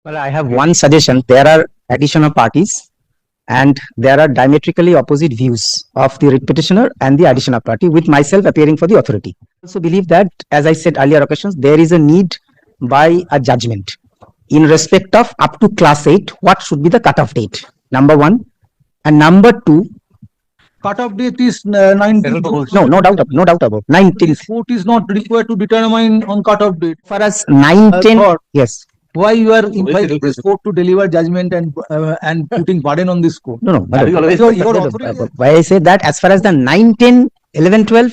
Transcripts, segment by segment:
Well, I have one suggestion. There are additional parties and there are diametrically opposite views of the writ petitioner and the additional party, with myself appearing for the authority. I also believe that, as I said earlier occasions, there is a need by a judgment in respect of up to class 8, what should be the cutoff date, number one. And number two, Cut-off date is 19. no doubt about 19. This court is not required to determine on cut-off date. For us, 19, thought- yes. Why you are inviting this court to deliver judgment and putting burden on this court? No, Your authority- why I say that, as far as the 9, 10, 11, 12,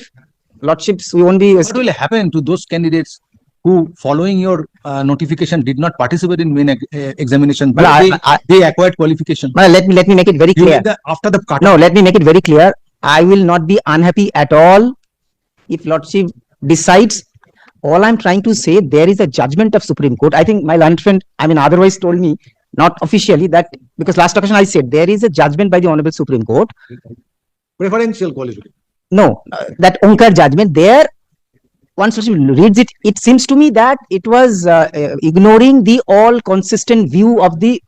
lordships, we won't be. What will happen to those candidates who, following your notification, did not participate in main examination, but Well, they acquired qualification? Well, let me make it very You clear. did that after the cut. No, let me make it very clear. I will not be unhappy at all if lordship decides. All I'm trying to say, there is a judgment of Supreme Court. I think my learned friend, otherwise told me, not officially, that because last occasion I said there is a judgment by the Honorable Supreme Court. Preferential qualification. No, that Onkar judgment there. Once lordship reads it, it seems to me that it was ignoring the all consistent view of the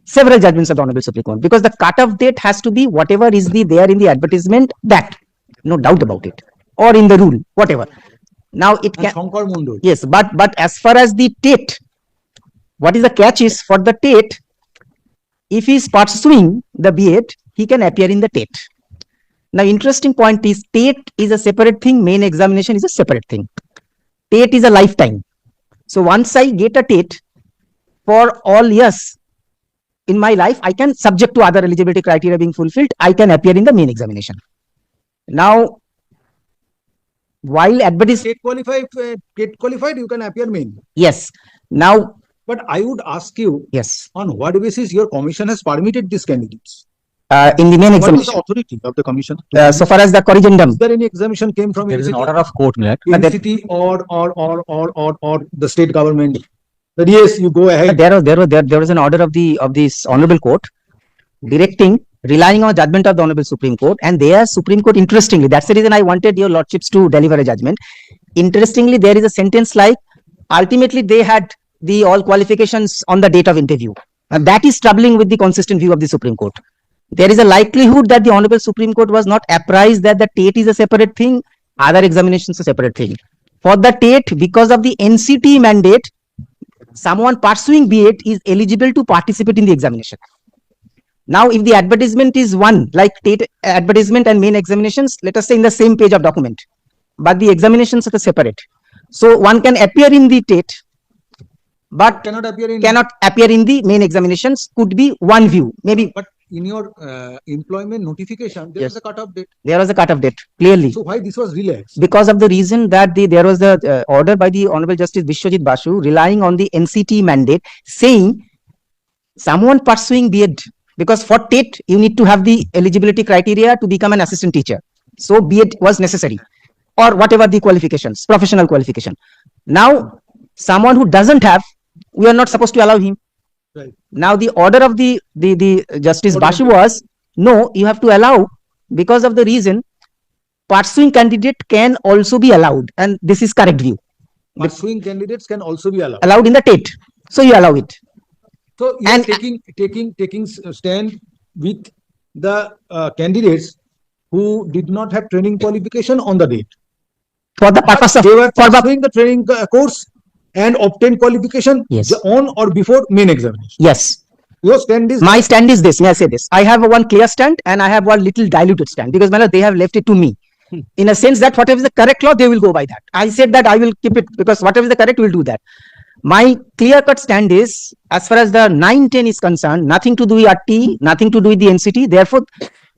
several judgments of the Honorable Supreme Court, because the cut-off date has to be whatever is there in the advertisement, that, no doubt about it, or in the rule, whatever. Now it can, Shankar Mundul. yes, but as far as the TET, what is the catch is, for the TET, if he is pursuing the B.Ed, he can appear in the TET. Now, interesting point is, TET is a separate thing, main examination is a separate thing. TET is a lifetime. So once I get a TET for all years in my life, I can, subject to other eligibility criteria being fulfilled, I can appear in the main examination. Now, while advertisement, Get qualified, you can appear main. yes. Now, But I would ask you, yes, on what basis your commission has permitted these candidates? in the main What is the examination, authority of the commission? so far as the corrigendum, Is there any examination came from There is an NCT, order of court, Milad. NCT or the state government? That yes, you go ahead. there was an order of this honorable court directing, relying on judgment of the Honorable Supreme Court, and there Supreme Court, interestingly, that's the reason I wanted your lordships to deliver a judgment. Interestingly, there is a sentence like, ultimately they had the all qualifications on the date of interview, and that is troubling with the consistent view of the Supreme Court. There is a likelihood that the Honorable Supreme Court was not apprised that the TET is a separate thing, other examinations a separate thing. For the TET, because of the NCT mandate, someone pursuing B.Ed is eligible to participate in the examination. Now, if the advertisement is one, like TET advertisement and main examinations, let us say in the same page of document, but the examinations are separate. So one can appear in the TET, but Cannot appear in. cannot appear in the main examinations. Could be one view, maybe. But in your employment notification, there Yes. is a cut-off date. There was a cut-off date, clearly. So why this was relaxed? Because of the reason that there was a order by the Honorable Justice Vishwajit Basu relying on the NCT mandate, saying someone pursuing B.Ed, because for TET you need to have the eligibility criteria to become an assistant teacher. So B.Ed was necessary, or whatever the qualifications, professional qualification. Now, someone who doesn't have, we are not supposed to allow him. Right. Now, the order of the Justice What Basu was, no, you have to allow, because of the reason pursuing candidate can also be allowed, and this is correct view, Pursuing candidates can also be allowed. allowed in the TET, so you allow it. So you are And- taking stand with the candidates who did not have training qualification on the date. For the purpose of, They were for the, pursuing the training course and obtained qualification Yes. on or before main examination. yes, Your stand is my stand is this, may I say this, I have one clear stand and I have one little diluted stand, because they have left it to me, in a sense that whatever is the correct law, they will go by that. I said that I will keep it, because whatever is the correct, we will do that. My clear-cut stand is, as far as the 9-10 is concerned, nothing to do with RT, nothing to do with the NCT. Therefore,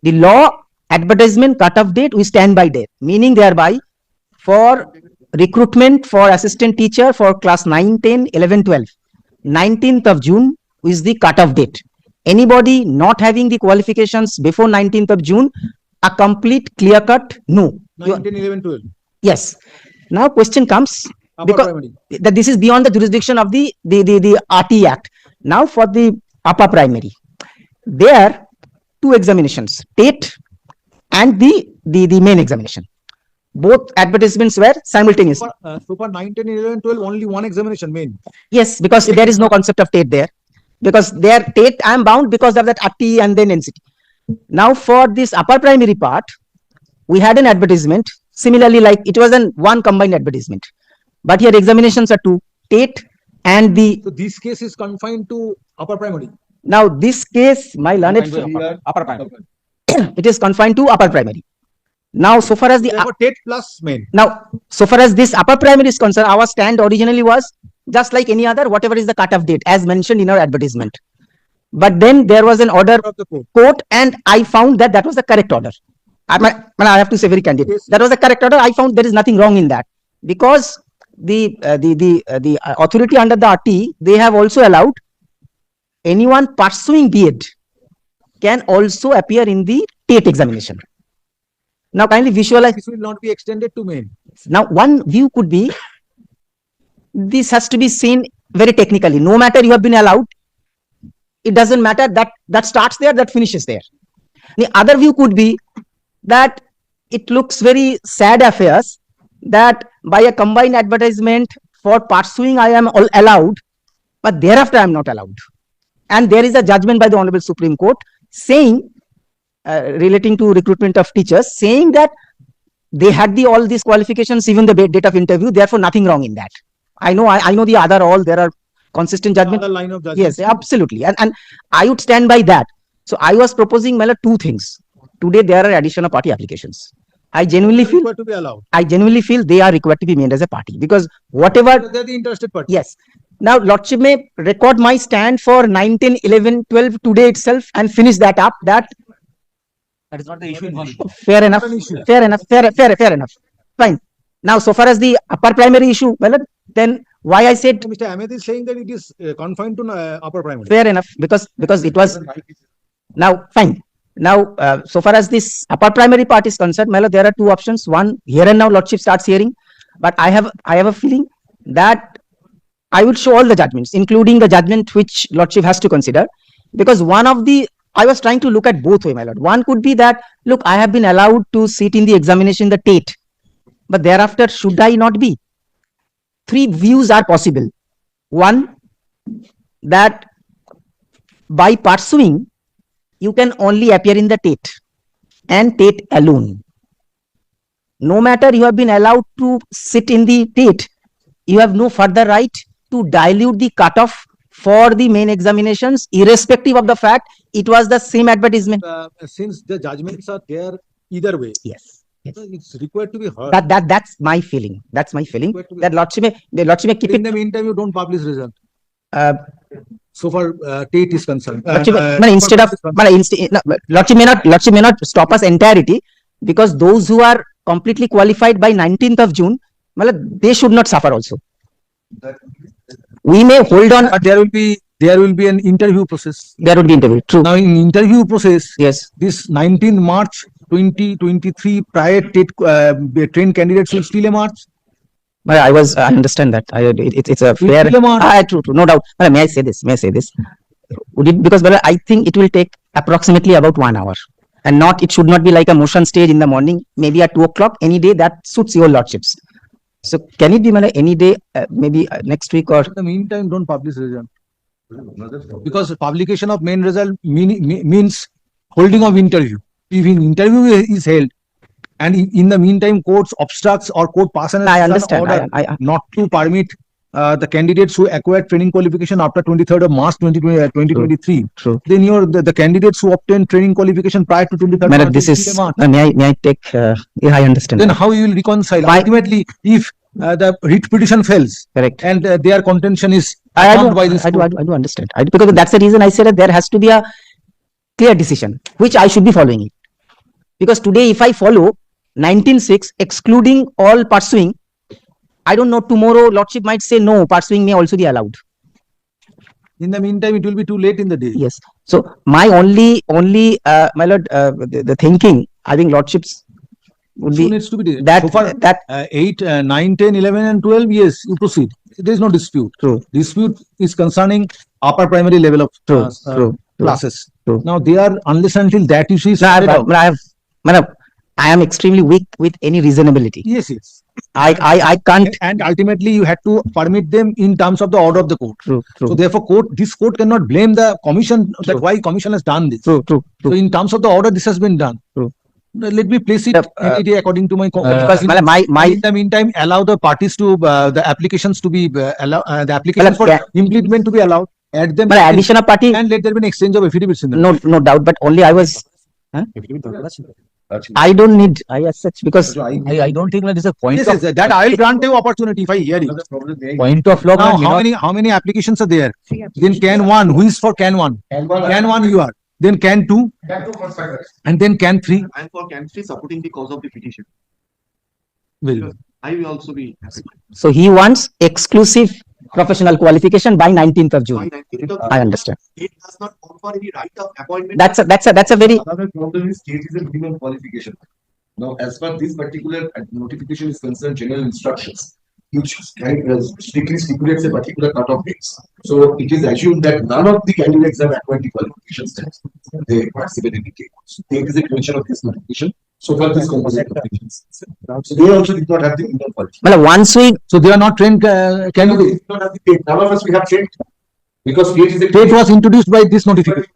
the law, advertisement, cut-off date, we stand by that. Meaning thereby, for recruitment for assistant teacher for class 9, 10, 11, 12, 19th of June is the cut-off date. Anybody not having the qualifications before 19th of June, a complete clear-cut no. 9, 10, 11, 12. Yes. Now question comes, Upper because primary. that this is beyond the jurisdiction of the RT Act. Now for the upper primary, there two examinations, TET and the main examination. Both advertisements were simultaneous. So for 9, 10, 11, 12, only one examination main. Yes, because there is no concept of TET there. because their Tate I am bound because of that RT and then NCT. Now for this upper primary part, we had an advertisement. Similarly, like it was an one combined advertisement, but here examinations are two, Tate and the. So this case is confined to upper primary. Now this case, my learned, Upper primary. it is confined to upper primary. Now, so far as the Therefore, Tate plus main. now, so far as this upper primary is concerned, our stand originally was just like any other, whatever is the cutoff date, as mentioned in our advertisement. But then there was an order Of the court. court, and I found that that was the correct order. I have to say very candid. Yes. That was the correct order. I found there is nothing wrong in that, because the authority under the RT, they have also allowed anyone pursuing B.Ed can also appear in the Tate examination. Now kindly visualize. This will not be extended to main. Now one view could be, this has to be seen very technically. No matter you have been allowed, it doesn't matter, that starts there, that finishes there. The other view could be that it looks very sad affairs that by a combined advertisement for pursuing I am all allowed, but thereafter I am not allowed. And there is a judgment by the Honorable Supreme Court saying, relating to recruitment of teachers, saying that they had all these qualifications, even the date of interview, therefore nothing wrong in that. I know the other all, there are consistent judgment. Other line of judgment. Yes, absolutely. And I would stand by that. So I was proposing, Mela, two things. Today there are additional party applications. I genuinely feel, Required to be allowed. they are required to be made as a party, because whatever. They're the interested party. Yes. Now, Lordship may record my stand for 9, 10, 11, 12 today itself and finish that up. That is not the issue involved. fair enough. Not an issue. Fair enough. Fair enough. Fine. Now, so far as the upper primary issue, well, then why I said So Mr. Ahmed is saying that it is confined to upper primary. fair enough, because it was. Now, fine. Now, so far as this upper primary part is concerned, Melo, there are two options. One, here and now Lordship starts hearing, but I have a feeling that I would show all the judgments, including the judgment which Lordship has to consider, because I was trying to look at both way, my lord. One could be that, look, I have been allowed to sit in the examination, the Tate, but thereafter, should I not be? Three views are possible. One, that by pursuing, you can only appear in the Tate and Tate alone. No matter you have been allowed to sit in the Tate, you have no further right to dilute the cutoff for the main examinations, irrespective of the fact it was the same advertisement. Since the judgments are there either way, Yes. Yes. so it's required to be heard. That's my feeling. That's my feeling. Required to be That Lordship may keep In it. the meantime, you don't publish result. Uh, So far, Tate is concerned. Lordship, instead of, Lordship may not stop us entirety, because those who are completely qualified by 19th of June, they should not suffer also. We may hold on. But there will be an interview process. There would be interview. True. Now, in interview process, Yes. this 19th March 2023 prior Tate trained candidates will still emerge. I understand that. It's a fair. True. No doubt. May I say this? Would it, because I think it will take approximately about 1 hour, and it should not be like a motion stage in the morning, maybe at 2 o'clock, any day that suits your lordships. So can it be any day, maybe next week or? In the meantime, don't publish result. Because publication of main result means holding of interview. If an interview is held, and in the meantime, courts obstructs or court passes I understand. order I not to permit the candidates who acquired training qualification after 23rd of March 2023. True. Then the candidates who obtained training qualification prior to 23rd Madam, March this will is. still emerge. May I take? I understand. Then how you will reconcile? Why- Ultimately, if the writ petition fails Correct. and their contention is I affirmed by this do court, understand. Because that's the reason I said that there has to be a clear decision, which I should be following it. Because today, if I follow 19.6, excluding all pursuing, I don't know, tomorrow Lordship might say no, pursuing may also be allowed. in the meantime, it will be too late in the day. Yes. So my only, my lord, the thinking, I think Lordships would So be needs to be that, so far, 8, 9, 10, 11 and 12, yes, you proceed. There is no dispute. True. Dispute is concerning upper primary level of True. classes. True. Now they are, unless until that issue is No, sorted out. I am extremely weak with any reasonability. Yes, yes. I can't. And ultimately you had to permit them in terms of the order of the court. True. So therefore this court cannot blame the commission that True. why commission has done this. True. So in terms of the order, this has been done. True. Let me place it according to my. Because in the meantime, allow the parties to the applications to be the applications for implement to be allowed. Add them. But addition of party. And let there be an exchange of affidavits in them. No doubt. But only I was. I don't need as such because I don't think that is a point Yes, of that I will grant you opportunity if I hear it. point of law. Now, may not- how many applications are there? Then can 1, who is for can 1? Can 1 you are. Then can 2, and then can 3. And for can 3 supporting the cause of the petition. Well, I will also be happy. so he wants exclusive professional qualification by 19th of By June. 19th of I understand. It does not confer any right of appointment. That's a very Another problem is state is a minimum qualification. Now, as far this particular notification is concerned, general instructions, which strictly stipulates a particular cutoff dates. So it is assumed that none of the candidates have acquired the qualifications that they participate in the case. State is a creation of this notification. So far, this composite notifications. So they also did not have the minimum qualification. well, once we so they are not trained They candidates. did not have the state. None of us we have state because state is a State was introduced by this notification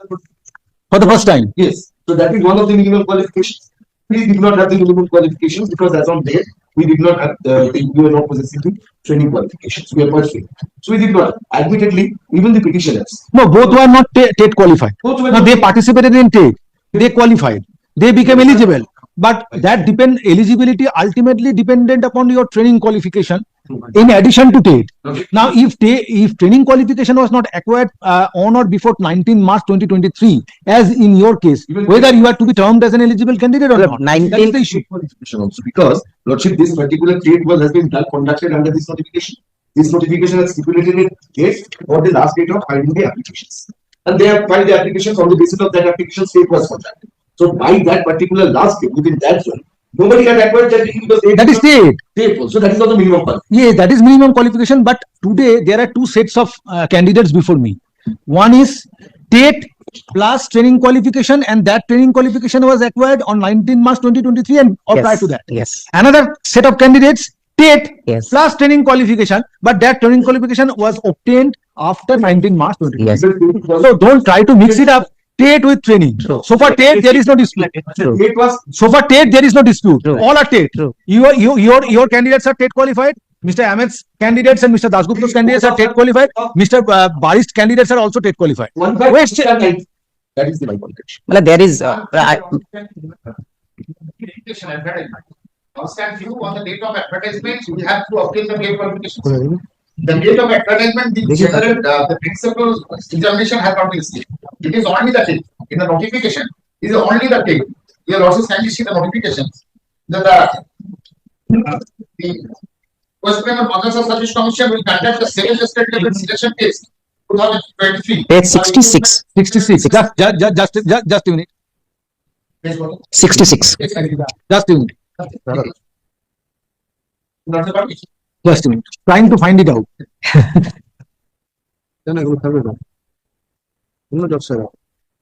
for the first time. Yes, so that is one of the minimum qualifications. We did not have the minimum qualifications because as on date, we did not have we were not possessing the training qualifications. We are pursuing. So we did not. Admittedly, even the petitioners. No, both were not TET qualified. Both were No, not- they participated in TET. They qualified. They became eligible. But that eligibility ultimately dependent upon your training qualification in addition to TET. Okay. Now, if training qualification was not acquired on or before 19 March 2023, as in your case, whether you are to be termed as an eligible candidate or not, that is the issue. Qualification also because, Lordship, this particular state has been conducted under this notification. This notification has stipulated a date for the last date of filing the applications. And they have filed the applications on the basis of that application state was contracted. So by that particular last date, within that zone, nobody had acquired that degree because That is TET. state. So that is not the minimum qualification. Yes, that is minimum qualification. But today there are two sets of candidates before me. One is TET plus training qualification, and that training qualification was acquired on 19 March 2023 and or yes, prior to that. Yes. Another set of candidates TET Yes. plus training qualification, but that training qualification was obtained after 19 March 2023. Yes. So don't try to mix it up. TET with training. True. So for TET there is no dispute. True. It was So for TET there is no dispute. True. All are TET. True. Your candidates are TET qualified. Mr. Ahmed's candidates and Mr. Dasgupta's candidates are TET qualified. Mr. Barist candidates are also TET qualified. one by Wait, that is the my qualification. Well, there is Constant view on the date of advertisement, we have to obtain the date qualifications. The date of advertisement, the general, the principal examination has not been seen. It is only the date. In the notification, it is only the date. Your losses can you see the notifications? The West Bengal Madrasa Service Commission will conduct the second state level selection test 2023. page 66. 66. Just a minute. 66. Just a minute. Not the party. Just a minute. Trying to find it out.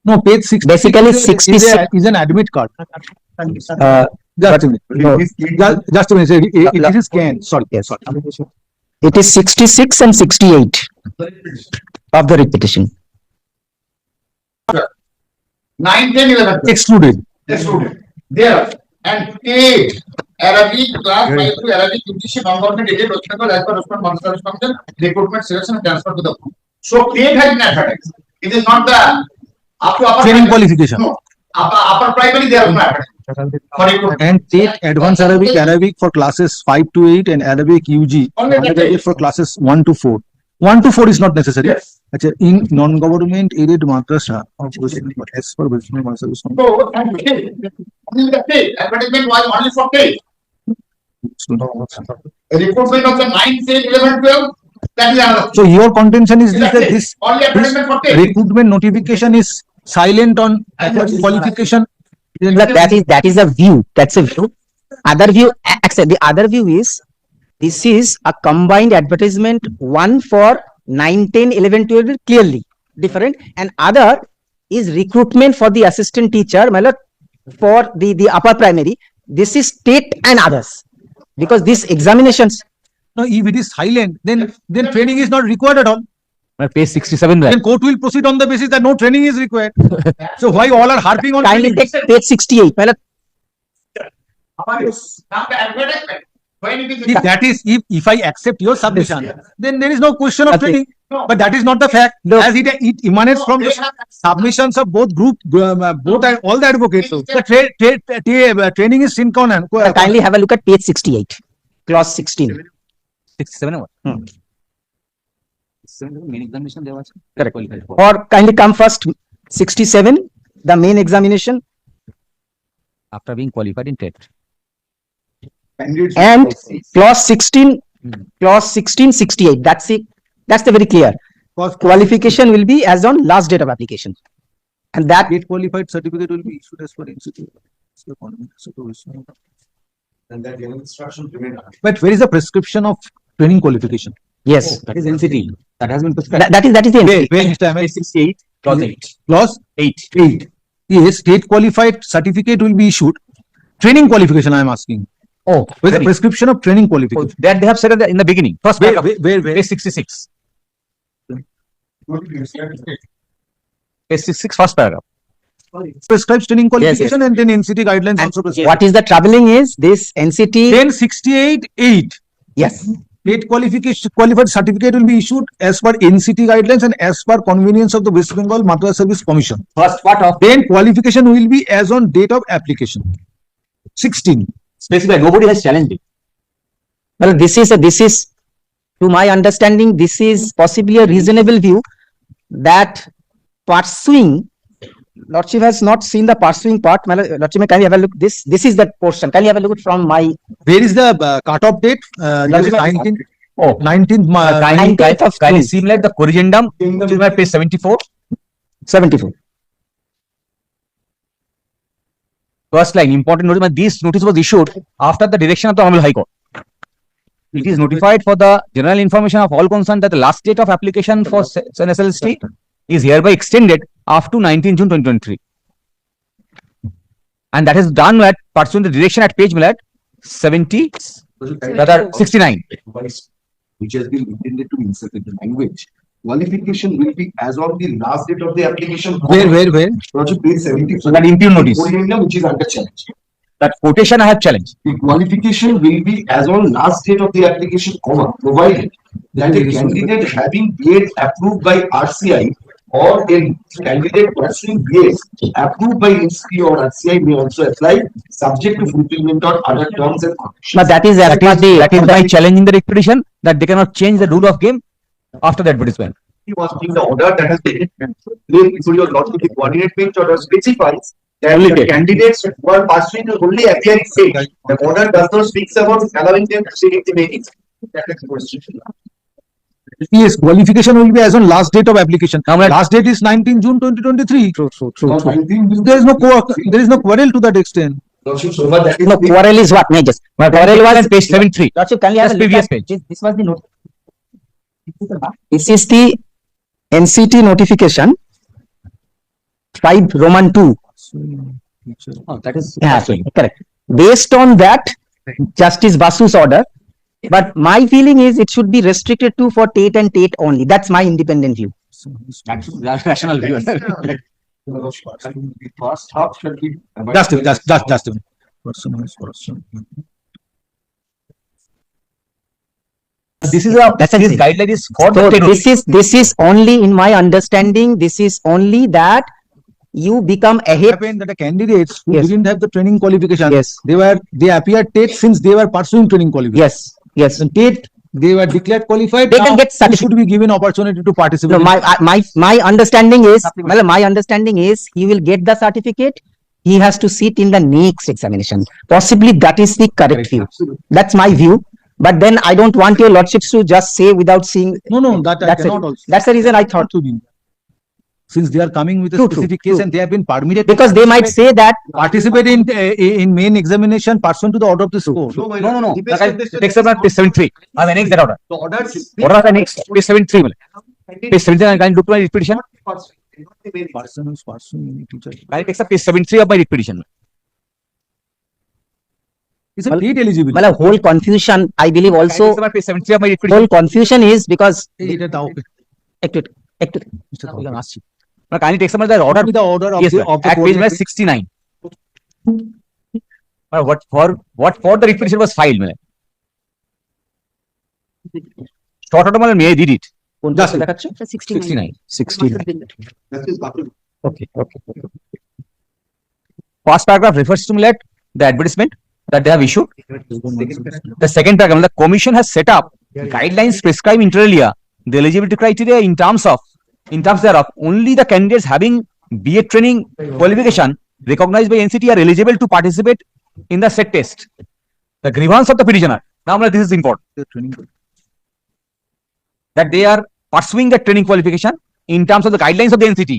No, page 66. Basically, is 66. is an admit card. Just a minute. No, Just a minute. It is scan. Sorry. Yes. Sorry. it is 66 and 68 of the repetition. 9, 10, 11. Excluded. Excluded. There. And 8. Arabic class 5 to Arabic UGC non-government aided West Bengal as per Western Madrasa Service Commission recruitment selection and transfer to the group. So 8 has been advertised. It is not the up to upper Training primary. qualification. No. Upper primary they are not advertised. For recruitment. And take advanced Arabic for classes 5 to 8 and Arabic UG Only that Arabic day. for classes 1 to 4. 1 to 4 is not necessary. Yes. Achha, in non-government aided madrasa as per Western Madrasa Service Commission. So, and pay. Only the pay. Advertisement was only for pay. Recruitment of the 9, 10, 11, 12. That is another. So your contention is this, that this Only advertisement for pay. recruitment notification is silent on qualification. Look, that is a view. That's a view. Other view, accept the other view is this is a combined advertisement, one for 9, 10, 11, 12 clearly different, and other is recruitment for the assistant teacher, my lord, for the upper primary. This is state and others. because this examinations, No, if it is silent, then training is not required at all. Page 67, right? Then court will proceed on the basis that no training is required. So why all are harping on kindly training? take page 68. Well, Now the advertisement, when it is. If that is, if I accept your submission, then there is no question of Okay. training. But that is not the fact, No. as it emanates from the submissions of both all the advocates. The training is sine qua non. kindly have a look at page 68, clause 16. 67 or what? Hmm. 67 main examination there was. Correct. Qualified for. Or kindly come first, 67, the main examination, After being qualified in TET. Candidates- and clause 16, clause 16, 68. That's it. That's the very clear. Qualification will be as on last date of application. And that, State qualified certificate will be issued as per institute. And that general instruction remain. But where is the prescription of training qualification? yes, That is NCT. That has been prescribed. that is the Where, NC. where Mr. Ahmed? Page 68, clause 8. Clause 8. 8. Yes, state qualified certificate will be issued. Training qualification, I am asking. Oh, Where is the very. prescription of training qualification? That they have said in the beginning. First Where, paragraph. where? Page 66. Page 66, first paragraph. Prescribes training qualification and then NCT guidelines also prescribe. What is the troubling is this NCT, Then 68(8). yes, State qualification qualified certificate will be issued as per NCT guidelines and as per convenience of the West Bengal Madras Service Commission. First part of Then qualification will be as on date of application. 16. specified. Nobody has challenged it. well, this is, to my understanding, this is possibly a reasonable view that pursuing, Lordship has not seen the pursuing part. Lordship, can you have a look? This is that portion. Can you have a look from my Where is the cutoff date? That is 19th. Oh. 19th. Kindly 19th of kindly June. see like the corrigendum, which is my page 74. 74? First line, important notice. This notice was issued after the direction of the Honorable High Court. It is notified for the general information of all concerned that the last date of application for an SLST is hereby extended up to 19 June 2023. And that is done at pursuant to the direction at page 70, rather 69. Which has been intended to insert in the language. Qualification will be as of the last date of the application. Where? Project page 74. So that impugn notice, Which is under challenge. that quotation I have challenged. The qualification will be as on last date of the application, provided that a candidate having BEd approved by RCI or a candidate pursuing BEd approved by NCT or RCI may also apply, subject to fulfillment or other terms and conditions. But that is as per That is the, by challenging the petition that they cannot change the rule of game after the advertisement. He was in the order that has been placed before your lordship, the coordinate page order specifies that Only the take. candidates who are pursuing the only appear stage. The order does not speak about allowing them to take the meetings. That is the question. Yes, qualification will be as on last date of application. Now, when- Last date is 19 June 2023. Now, 19 will- There is no quarrel to that extent. Lordship, so far that is no, the- quarrel is what? No, just, quarrel was, Page 73. Lordship, can you have a Just look previous at, page. this was the note. This is the NCT notification, 5 Roman 2. Oh, that is Yeah, correct. Based on that, Justice Basu's order, but my feeling is it should be restricted to for TET and TET only. That's my independent view. that's rational view. The first half shall be. Just a minute. Person. This is That's a this thing. guideline is for So the state. this is only, in my understanding, this is only that you become ahead. Happened that the candidates who Yes. didn't have the training qualification, Yes, they appeared TET since they were pursuing training qualification. yes. And TET, they were declared qualified. They can now get they certificate. should be given opportunity to participate. No, my understanding is, well, my understanding is he will get the certificate. He has to sit in the next examination. Possibly that is the correct view. That's my view. But then I don't want your lordships to just say without seeing. No, that I That's cannot it. also. That's the reason I thought. To be. Since they are coming with a True, specific true, case true. and they have been permitted. to Because they might say that, participate in main examination pursuant to the order of this court. No. Takes up page 73. I have annexed that order. The order. Order is annexed. Page 73. Page 73. I can look to my petition. Person who's pursuing any teacher. I takes up page 73 of my petition. It's a Well, TET eligibility. well, whole confusion, I believe also, page 73 of my read petition. whole confusion is because, এটা দাও, Mr. we can ask you. Kindly take some of the order. Give me the order of Yes, the, sir. of the At page number coordinate. 69. What for the read petition was filed? Short order, may I read it? Just দেখাচ্ছে? 69. 69. That is Batul. Okay. First paragraph refers to the advertisement that they have issued. The second paragraph, the commission has set up guidelines prescribe inter alia the eligibility criteria in terms thereof only the candidates having BA training qualification recognized by NCT are eligible to participate in the set test. The grievance of the petitioner. Now this is important. That they are pursuing the training qualification in terms of the guidelines of the NCT.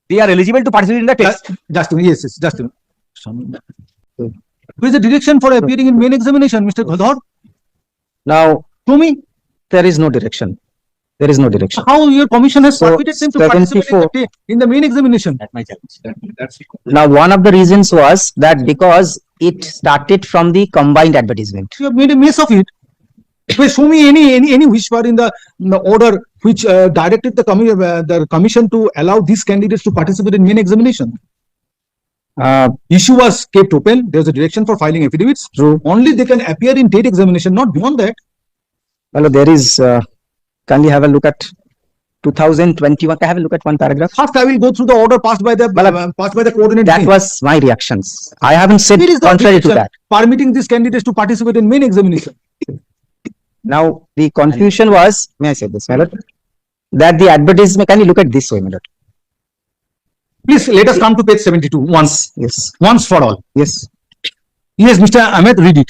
They are eligible to participate in the test. Just a minute, yes, just a minute. Who is the direction for appearing in main examination, Mr. Gadhar? Now, To me, there is no direction. There is no direction. how your commission has So, permitted them to participate 74 in the main examination? That's my challenge. That's Now, one of the reasons was that because it started from the combined advertisement. You have made a mess of it. Please show me any whisper in the order which directed the commission to allow these candidates to participate in main examination. Issue was kept open. There's a direction for filing affidavits. True. Only they can appear in TET examination, not beyond that. Well, there is, kindly have a look at 2021. Can I have a look at one paragraph? First, I will go through the order passed by the coordinate. That was my reactions. I haven't said Where is the contrary to objection that. permitting these candidates to participate in main examination. Now, the confusion was, may I say this, my lord? That the advertisement, can you look at this way, my lord? Please let us come to page 72 Yes, once for all. yes. Yes, Mr. Ahmed, read it.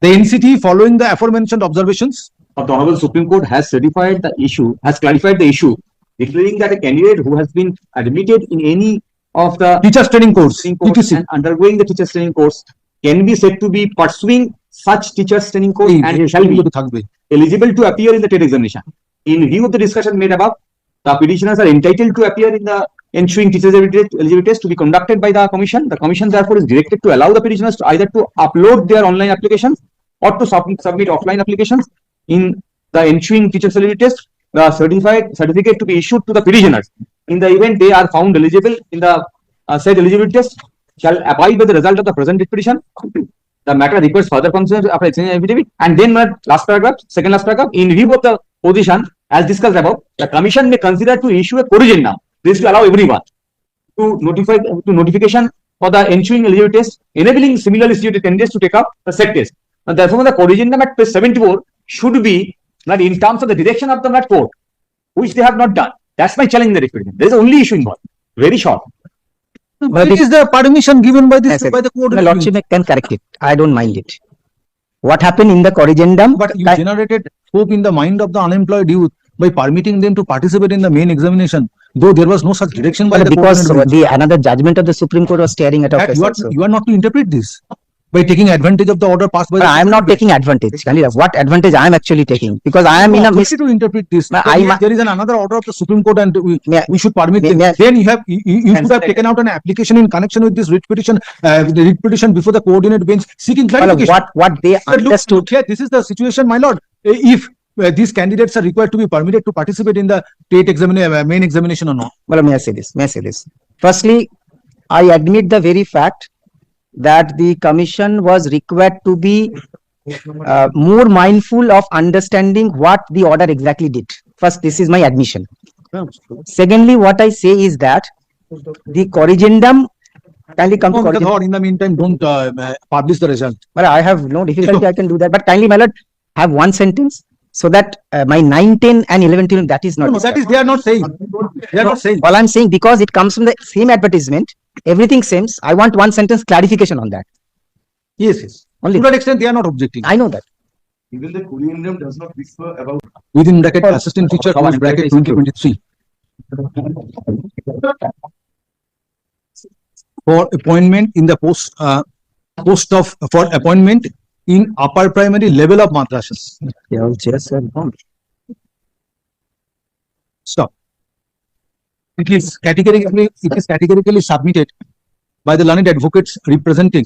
The NCT, following the aforementioned observations, Of the Honorable Supreme Court has clarified the issue, declaring that a candidate who has been admitted in any of the teachers training course, TTC. and undergoing the teachers training course can be said to be pursuing such teachers training course and shall be eligible to appear in the TET examination. In view of the discussion made above, the petitioners are entitled to appear in the ensuing teachers eligibility test to be conducted by the commission. The commission therefore is directed to allow the petitioners to either to upload their online applications or to submit offline applications in the ensuing teachers eligibility test. The certificate to be issued to the petitioners in the event they are found eligible in the said eligibility test shall abide by the result of the present petition. The matter requires further consideration after exchanging affidavit. And then second last paragraph, in view of the position as discussed above, the commission may consider to issue a corrigendum. This to allow everyone to notification for the ensuing eligibility test, enabling similarly situated candidates to take up the said test. And therefore, the corrigendum at page 74 should be not in terms of the direction of the court, which they have not done. That's my challenge in the referendum. There is only issue involved. Very short. But it is the permission given by this Yes, by the My coordinate. lordship can correct it. I don't mind it. What happened in the corrigendum? But you generated hope in the mind of the unemployed youth by permitting them to participate in the main examination, though there was no such direction by the because coordinate bench. another judgment of the Supreme Court was staring at our That face also. you are not to interpret this by taking advantage of the order passed by But the I am not taking advantage. What advantage I am actually taking? Because I am in a authority to interpret this. Ma- That I yes, ma- there is another order of the Supreme Court and May I- we should permit may- them. may I- Then you should have taken out an application in connection with this writ petition before the coordinate bench seeking clarification. what they But look understood. here, this is the situation, my lord. If these candidates are required to be permitted to participate in the TET main examination or not. Well, may I say this? Firstly, I admit the very fact that the commission was required to be more mindful of understanding what the order exactly did. First, this is my admission. Secondly, what I say is that the corrigendum, kindly come to corrigendum. In the meantime, don't publish the result. Well, I have no difficulty, I can do that, but kindly, my lord, have one sentence so that my 9, 10 and 11, 12, that is not. No, that is, they are not saying. They are not saying. All I'm saying, because it comes from the same advertisement, everything seems, I want one sentence clarification on that. Yes, yes. Only To that extent, they are not objecting. I know that. even the corrigendum does not whisper about Within bracket assistant teacher course bracket 2023. For appointment in the for appointment in upper primary level of madrasas. Stop. It is categorically submitted by the learned advocates representing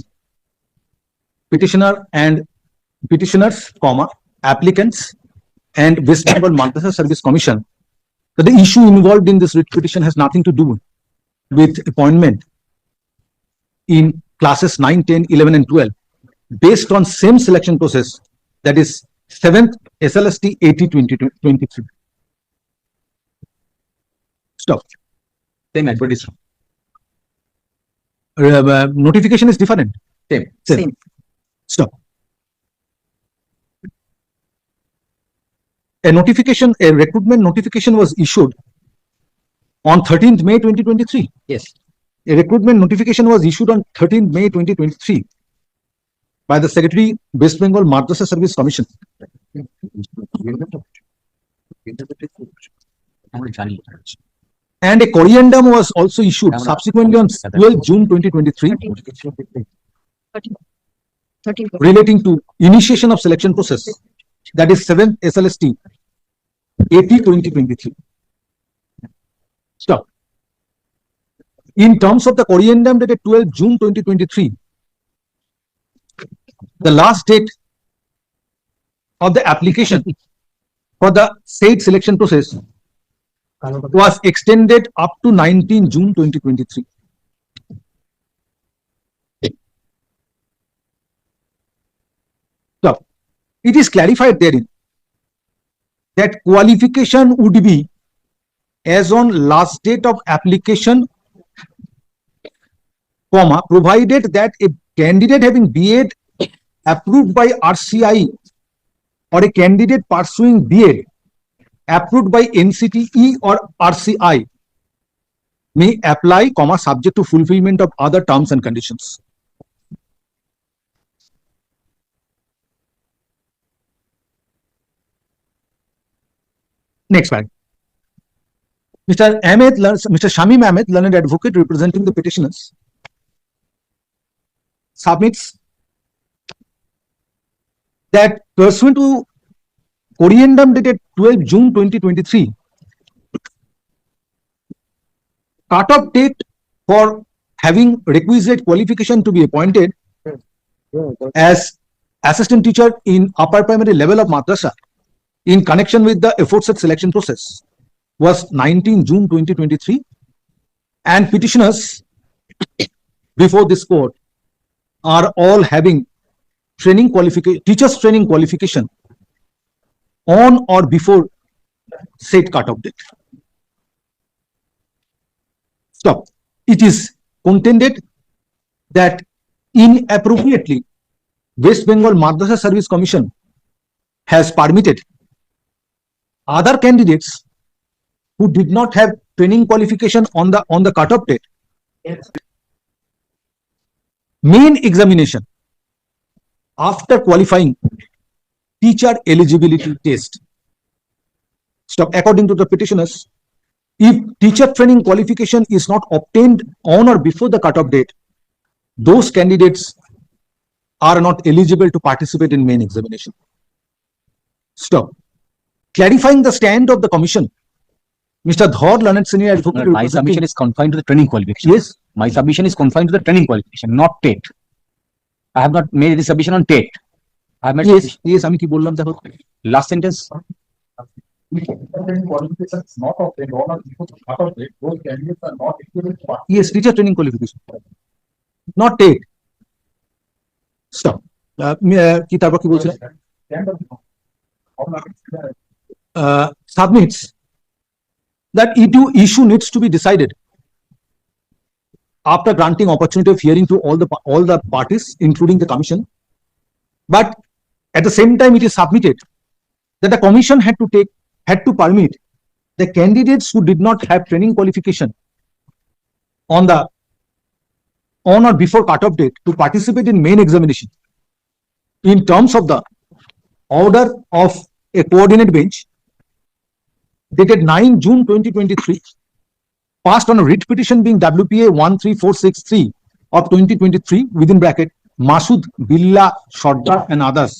petitioners, applicants and West Bengal Madrasa Service Commission, that the issue involved in this writ petition has nothing to do with appointment in classes 9, 10, 11 and 12 based on same selection process, that is 7th SLST 80/2023. Stop. Same advertisement. Notification is different. Same. Stop. A recruitment notification was issued on 13th May 2023. Yes. A recruitment notification was issued on 13th May 2023 by the Secretary, West Bengal Madrasa Service Commission. And a corrigendum was also issued subsequently on 12 June 2023 relating to initiation of selection process, that is 7th SLST 80/2023. Stop. In terms of the corrigendum dated 12 June 2023, the last date of the application for the said selection process was extended up to 19 June 2023. So, it is clarified therein that qualification would be as on last date of application, provided that a candidate having B.Ed approved by RCI or a candidate pursuing B.Ed approved by NCTE or RCI may apply, subject to fulfillment of other terms and conditions. Next slide. Mr. Shamim Ahmed, learned advocate representing the petitioners, submits that pursuant to corrigendum dated 12 June 2023, cut-off date for having requisite qualification to be appointed as assistant teacher in upper primary level of madrasa in connection with the aforesaid selection process was 19 June 2023, and petitioners before this court are all having teachers training qualification on or before said cut-off date. Stop. It is contended that inappropriately West Bengal Madrasa Service Commission has permitted other candidates who did not have training qualification on the cut-off date main examination after qualifying teacher eligibility test. Stop. According to the petitioners, if teacher training qualification is not obtained on or before the cut-off date, those candidates are not eligible to participate in main examination. Stop. Clarifying the stand of the commission, Mr. Dhar, learned senior advocate. My submission is confined to the training qualification. Yes. My submission is confined to the training qualification, not TET. I have not made any submission on TET. I have made Yes, আমি কি বললাম দেখো। last sentence. Qualifications not obtained on or before the cut-off date, those candidates are not eligible to participate. Yes, teacher training qualification, not TET. Stop. কি তারপর কি বলছিলেন? Submits that issue needs to be decided after granting opportunity of hearing to all the parties, including the commission. But at the same time, it is submitted that the commission had to permit the candidates who did not have training qualification on or before cut-off date to participate in main examination in terms of the order of a coordinate bench dated 9 June 2023, passed on a writ petition being WPA 13463 of 2023 within bracket Masood Billah Sardar and others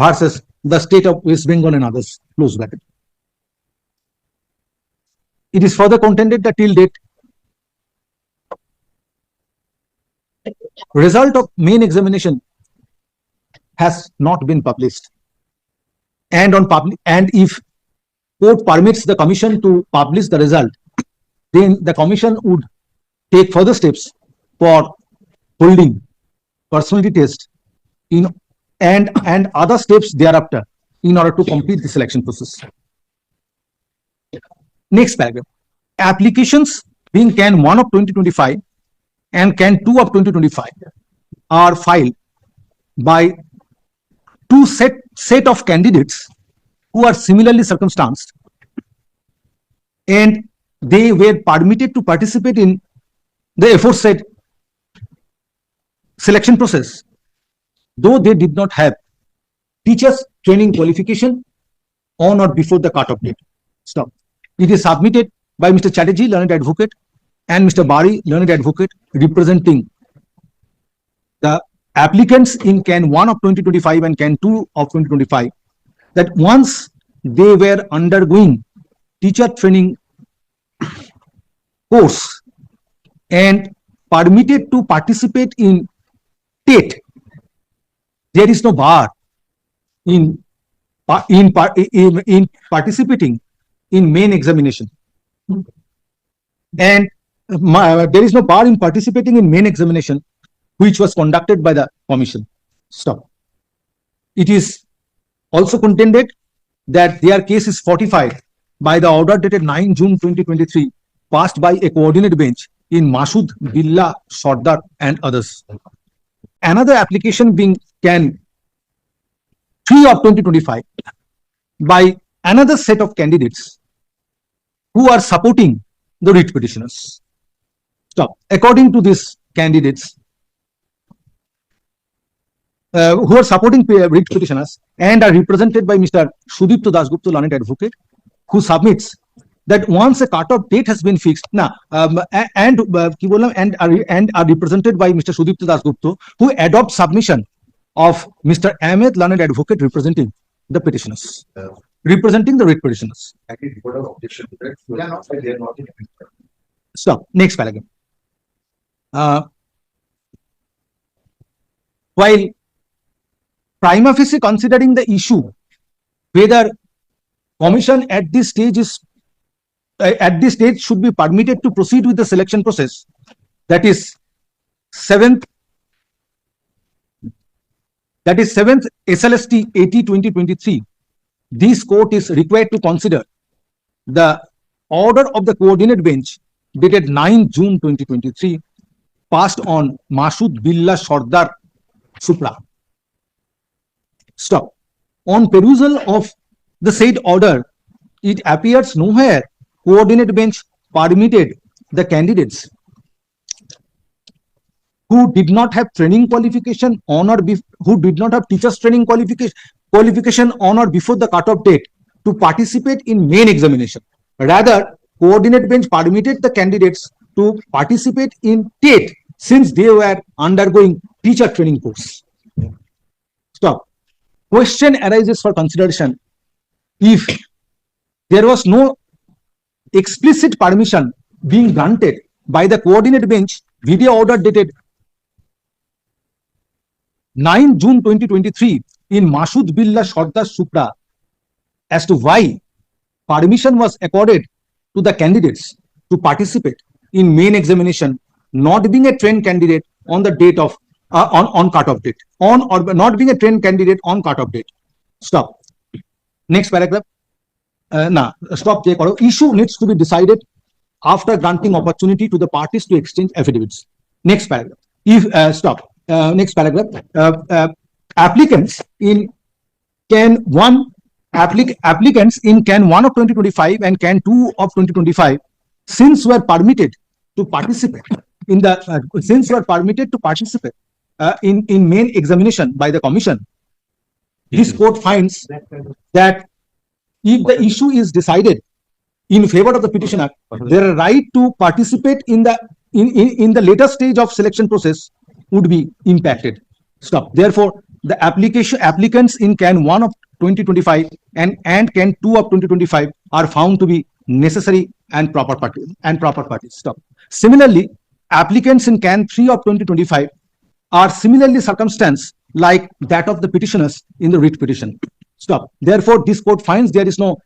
versus the state of West Bengal and others, close bracket. It is further contended that till date, result of main examination has not been published. And if court permits the commission to publish the result, then the commission would take further steps for holding personality test and other steps thereafter in order to complete the selection process. Next paragraph. Applications being Can 1 of 2025 and Can 2 of 2025 are filed by two set of candidates who are similarly circumstanced, and they were permitted to participate in the aforesaid selection process, though they did not have teachers training qualification on or before the cutoff date. Stop. It is submitted by Mr. Chatterjee, learned advocate, and Mr. Bari, learned advocate, representing the applicants in Can 1 of 2025 and Can 2 of 2025, that once they were undergoing teacher training course and permitted to participate in TET, there is no bar in participating in main examination, and there is no bar in participating in main examination which was conducted by the commission. Stop. It is also contended that their case is fortified by the order dated 9 June 2023 passed by a coordinate bench in Masud, Billah, Sardar and others. Another application being Can 3 of 2025 by another set of candidates who are supporting the writ petitioners. Stop. According to these candidates who are supporting writ petitioners and are represented by Mr. Sudipto Dasgupta, learned advocate, who submits that once a cutoff date has been fixed, and are represented by Mr. Sudipto Dasgupta, who adopts submission of Mr. Ahmed, learned advocate, representing the petitioners, representing the writ petitioners. Stop. Next paragraph. While prima facie considering the issue whether commission at this stage should be permitted to proceed with the selection process, that is 7th SLST 80/2023, this court is required to consider the order of the coordinate bench dated 9 June 2023 passed on Masud, Billah, Sardar, Supra. Stop. On perusal of the said order, it appears nowhere coordinate bench permitted the candidates who did not have training qualification on or who did not have teachers training qualification on or before the cutoff date to participate in main examination. Rather, coordinate bench permitted the candidates to participate in TET since they were undergoing teacher training course. Stop. Question arises for consideration: if there was no explicit permission being granted by the coordinate bench video order dated 9 June 2023 in Masud, Billah, Sardar, Supra, as to why permission was accorded to the candidates to participate in main examination, not being a trained candidate on the date of on cutoff date, or not being a trained candidate on cutoff date. Stop. Next paragraph. Stop. Issue needs to be decided after granting opportunity to the parties to exchange affidavits. Next paragraph. Next paragraph. Applicants in Can 1 of 2025 and Can 2 of 2025, since were permitted to participate in the in main examination by the commission, this court finds that if the issue is decided in favor of the petitioner, their right to participate in the later stage of selection process would be impacted. Stop. Therefore, the applicants in Can 1 of 2025 and Can 2 of 2025 are found to be necessary and proper parties. Stop. Similarly, applicants in Can 3 of 2025 are similarly circumstanced like that of the petitioners in the writ petition. Stop. Therefore, this court finds there is no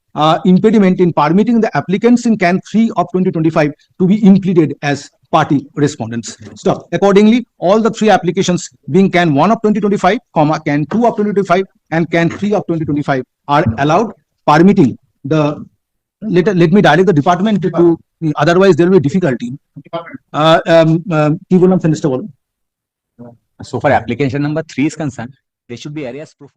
impediment in permitting the applicants in Can 3 of 2025 to be impleaded as party respondents. Stop. Accordingly, all the three applications being Can 1 of 2025, Can 2 of 2025 and Can 3 of 2025 are allowed, permitting the let me direct the department to, otherwise there will be difficulty. So far application number 3 is concerned, there should be areas proof.